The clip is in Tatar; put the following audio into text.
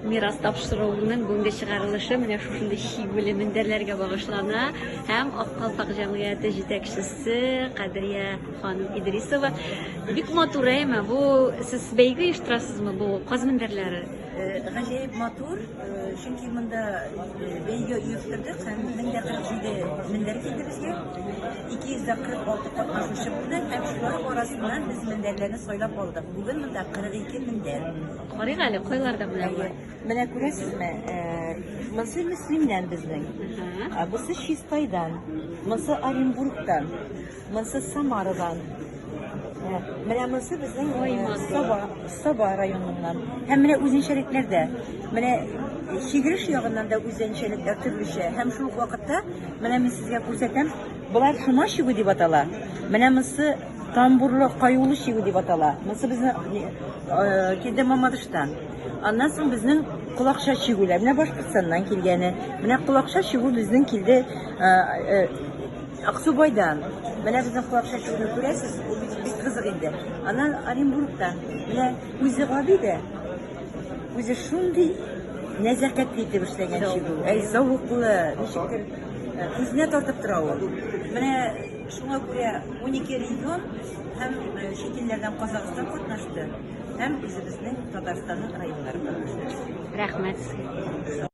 мирас тапшыруының бүгінгі шығарылышы менә шушындай шигүле мендәрләргә багышлана һәм Ак Калпак җәмгыяте җитәкчесе Кадрия ханым Идрисова. Бик матур әйме бу, сез бәйге оештырасызмы бу каз мендәрләре? Гаҗәеп матур, чөнки монда бәйге оештырдык һәм 1047 мендәр килде безгә. 246 катнашучы булды һәм шулар арасыннан без мендәрләрне сайлап алдык. Бүген монда 42 мендәр. Карыйк әле, кайларда менә бу? Менә күрәсезме, монсы Мөслимнән безнең, бусы Чистайдан, монсы Оренбургтан, монсы Самарадан. Менә монсы безнең Саба районыннан. Һәм менә үзенчәлекләрдә, менә Чигриш ягыннан да үзенчәлекләр төрлечә. Һәм шул ук вакытта, менә мин сезгә күрсәтәм, булар шума чигү дип атала. Менә монсы Тамбурлы каюлы чигү дип атала. Монсы безнең килде Мамадыштан. Аннан соң безнең кулакша чигүләр, менә Башкортстаннан килгәне. Менә кулакша чигү безнең килде Аксубайдан. Менә безнең кулакша чигүне күрәсез, ул бик кызык инде. Аннан Оренбургтан. Менә үзе Габидә. Үзе шундый нәзакәтле итеп эшләгән чигү. Зауыклы, ничектер күзенә тартып тора ул. Менә шуңа күрә 12 регион һәм чит илләрдән Казакстан катнашты. Һәм үзебезнең Татарстанның районнары катнашты. Рәхмәт.